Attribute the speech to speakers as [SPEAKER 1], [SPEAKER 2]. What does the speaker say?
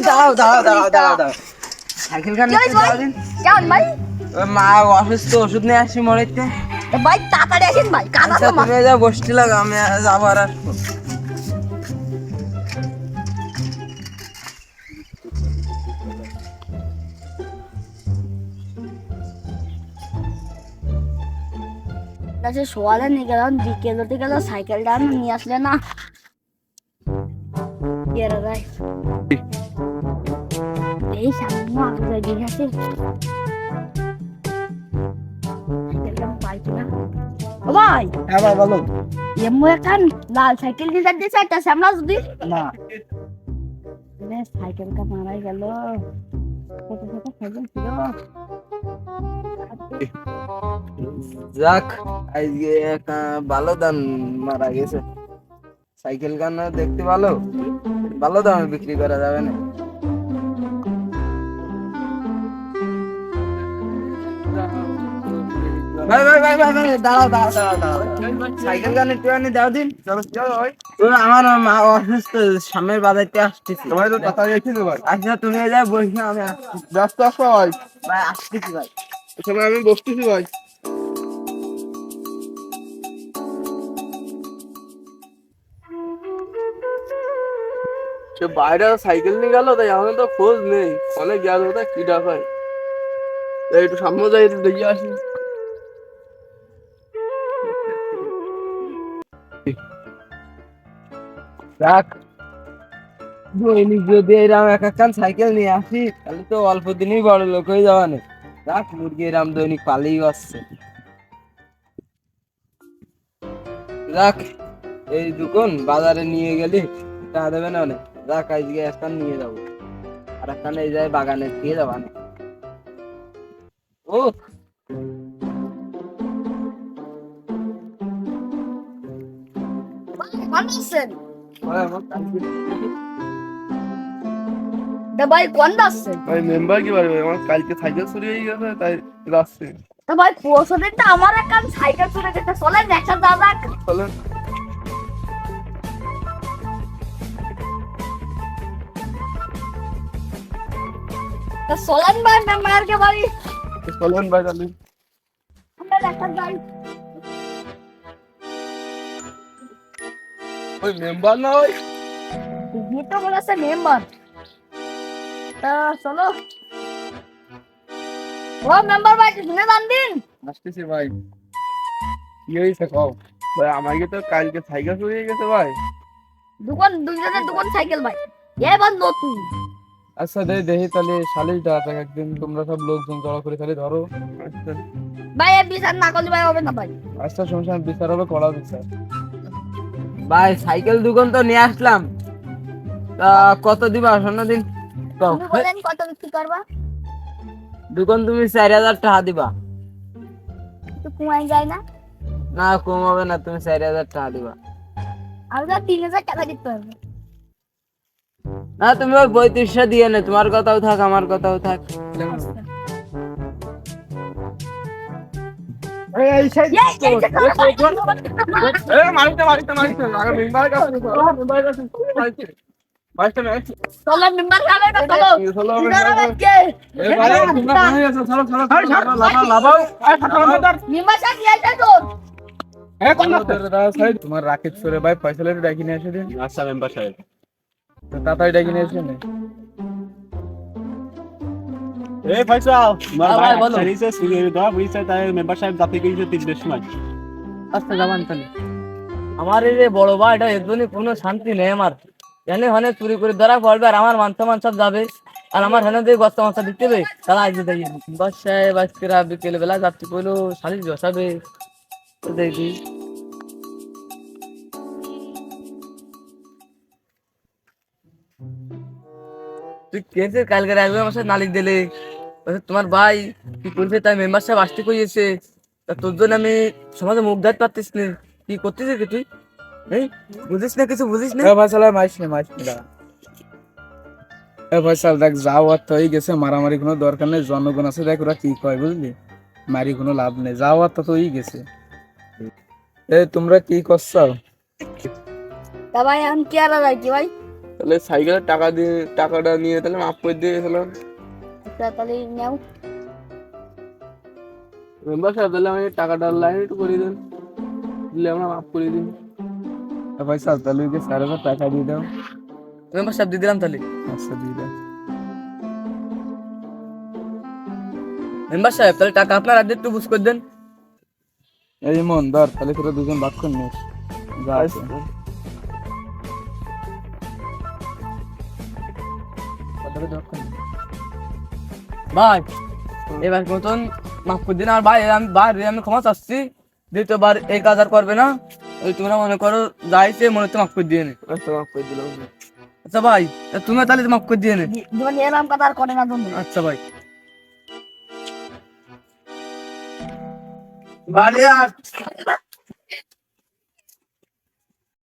[SPEAKER 1] দাঁড়াও সাইকেল কার
[SPEAKER 2] ভাই
[SPEAKER 1] মা অসুস্থ, ওষুধ নিয়ে আসি মরেতে।
[SPEAKER 2] ভাই তাড়াতাড়ি আসেন ভাই, কাদা তো
[SPEAKER 1] তুমি যা বসতে লাগো, আমি যাবো আর আসবো।
[SPEAKER 2] কাছে শোয়ালে নিয়ে গেলাম, বিকেল হতে গেল, সাইকেলটা নিয়ে আসলে না। ভাই এই সামনে আগে দিয়ে আছে, সাইকেলটা পাই কিনা। ও ভাই,
[SPEAKER 1] হ্যাঁ ভাই বলো।
[SPEAKER 2] এমন একটা লাল সাইকেল দিয়ে দিয়েছে, একটা শ্যামলা যদি
[SPEAKER 1] না
[SPEAKER 2] সাইকেলটা মারাই গেল। ছোট ছোট সাইকেল ছিল।
[SPEAKER 1] যাক, আজকে একটা ভালো দাম মারা গেছে। সাইকেল গান দেখতে ভালো, ভালো দামে বিক্রি করা যাবে না। সাইকেল গান একটু দাও দিন। আমার মা অসুস্থ, সামনের বাজারতে আসতেছি। আচ্ছা তুমি যা বসে, আমি ব্যস্ত আসবো ভাই। ভাই আসতেছি ভাই, আমি বসতেছি ভাই। সে বাইরে সাইকেল নিয়ে গেল, তাই আমার তো খোঁজ নেই। অনেক গেল, ওটা কি ডাকায়, একটু সামনে যাই, একটু দেখে আসি। দেখ, দৈনিক যদি এরকম এক একখান সাইকেল নিয়ে আসি, তাহলে তো অল্প দিনই বড় লোক হয়ে যাওয়া নেই। দেখ, মুরগি এরকম দৈনিক পালিয়ে আসছে। দেখ, এই দুকন বাজারে নিয়ে গেলি টাকা দেবে না অনেক। দেখ, আজকে একখান নিয়ে যাবো, আর একখান এই যায় বাগানে দিয়ে যাবা না। ও
[SPEAKER 2] ভালো আছেন
[SPEAKER 1] ভাই, আমার কালকে
[SPEAKER 2] ভাই, কোন আসছেন?
[SPEAKER 3] ভাই মেম্বার কি পারবে, আমার কালকে সাইকেল চুরি হয়ে গেছে, তাই যাচ্ছে।
[SPEAKER 2] ভাই পরশু দিন তো আমার একটা সাইকেল চলে গেছে, চলেন একটা দাদা।
[SPEAKER 3] চলেন।
[SPEAKER 2] চলেন ভাই, মেম্বারকে বাড়ি
[SPEAKER 3] চলেন ভাই, তাহলে
[SPEAKER 2] আমরা একটা যাই।
[SPEAKER 3] ওই মেম্বার না ওই
[SPEAKER 2] তুমি তো বলেছে মেম্বার, তা চলো। ও মেম্বার ভাই, শুনে যান দিন।
[SPEAKER 3] আসতেছি ভাই। কি হয়েছে কও ভাই? আমাকে তো কালকে সাইকেল চুরি হয়ে গেছে ভাই।
[SPEAKER 2] দুজনের দোকান সাইকেল ভাই, এবার নতুন।
[SPEAKER 3] আচ্ছা দেখি তাহলে সালিশ দেওয়া যাক একদিন, তোমরা সব লোকজন জড়ো করে তাহলে ধরো। আচ্ছা
[SPEAKER 2] ভাই এ বিচার না করলে ভাই হবে না ভাই।
[SPEAKER 3] আচ্ছা, সমস্যা নেই, বিচার হবে, কড়া বিচার।
[SPEAKER 1] ভাই, সাইকেল দুকন তো নিয়ে আসলাম, তা কত দিবা শোনো দিন? কও।
[SPEAKER 2] তুমি বলেন কত বিক্রি করবা?
[SPEAKER 1] দুকন তুমি 4,000 টাকা দিবা।
[SPEAKER 2] তো কুমাই যায় না,
[SPEAKER 1] না কম হবে না, তুমি 4,000 টাকা দিবা।
[SPEAKER 2] আর 3,000 টাকা দিতে হবে।
[SPEAKER 1] না তুমি ওই 3500 দিয়ে নে, তোমার কথাও থাক, আমার কথাও থাক।
[SPEAKER 3] এই সেই
[SPEAKER 2] এই যে
[SPEAKER 3] মারিতে আগে মেম্বার কাছে মেম্বার কাছে বাইশটা ম্যাচ।
[SPEAKER 2] চলো মেম্বার যাবে না, চলো
[SPEAKER 3] চলো
[SPEAKER 2] কে মেম্বার সাহেব নিয়ে আসবে তো।
[SPEAKER 3] তোমার রাকেশ সরে ভাই ফয়সালের ডাকি নিয়ে এসে দিন।
[SPEAKER 4] আচ্ছা মেম্বার সাহেব।
[SPEAKER 3] তাড়াতাড়ি ডাকি নিয়ে এসে দিন।
[SPEAKER 4] এই ফয়সাল, তোমার
[SPEAKER 1] হ্যাঁ
[SPEAKER 4] ভাই
[SPEAKER 1] ভাই, বলো।
[SPEAKER 4] আচ্ছা চুরি হয়ে দেওয়া বুঝছে, তাই মেম্বার সাহেব যাতে গিয়েছে 3 সময়।
[SPEAKER 1] আচ্ছা যাবান তাহলে। আমার এই যে বড় ভাই, এটা এর জন্য কোনো শান্তি নেই আমার। জানি হনে চুরি করে ধরা পড়বে, আর আমার মান সম্মান সব যাবে, আর আমার হেনে দিয়ে গস্তা মাস্তা দিতে হবে। তারা আজ দেখি বাসায় বাচ্চারা বিকেল বেলা যাত্রী কইলো শালিশ বসাবে, তো দেখি। তুই কেছে কালকে আসবে আমার সাথে নালিশ দিলে, বলছে তোমার ভাই কি করছে, তাই মেম্বার সাহেব আসতে কইছে, তা তোর জন্য আমি সমাজে মুখ দেখতে পারতিস না। কি করতেছিস কি তুই? এই বুঝিস না, কিছু বুঝিস না।
[SPEAKER 3] ফয়সাল মাইস না ফয়সাল, দেখ যাও, আর তো হয়ে গেছে, মারামারি কোনো দরকার নেই, জনগণ আছে, দেখ ওরা কি কয়, বুঝলি? মারি কোনো লাভ নেই, যাও, আর তো হয়ে গেছে। তোমরা কি করছো?
[SPEAKER 2] তা ভাই আমি কি আর যাই কি ভাই?
[SPEAKER 3] তাহলে সাইকেলের টাকাটা নিয়ে তাহলে মাফ করে দিয়ে গেছিলাম।
[SPEAKER 2] আচ্ছা, তাহলে নাও।
[SPEAKER 3] মেম্বার সাহেব তাহলে আমি টাকাটা লাইন একটু করে দেন, দিলে আমরা মাফ করে দিন। ভাই সাহেব তাহলে ওকে 4,000 টাকা দিয়ে দাও।
[SPEAKER 1] মেম্বার সাহেব দিয়ে দিলাম তাহলে।
[SPEAKER 3] আচ্ছা দিয়ে দাও।
[SPEAKER 1] মেম্বার সাহেব তাহলে টাকা আপনার আগে একটু বুঝ করে দেন।
[SPEAKER 3] এই মন ধর, তাহলে তোরা দুজন ভাগ করে নিস। যা আছে।
[SPEAKER 1] ভাই এবার মতন মাফ করে দিন। আর ভাই আমি ক্ষমা চাচ্ছি, দ্বিতীয়বার এই কাজ আর করবে না। ওই তোমরা মনে করো যাইছে মনে হচ্ছে মাফ করে দিয়ে নে।
[SPEAKER 3] আচ্ছা মাফ করে দিলাম।
[SPEAKER 1] আচ্ছা ভাই তুমি তাহলে মাফ করে দিয়ে নে।
[SPEAKER 2] জীবন এরকম কথা আর করে না তুমি।
[SPEAKER 1] আচ্ছা ভাই। বাড়ি আর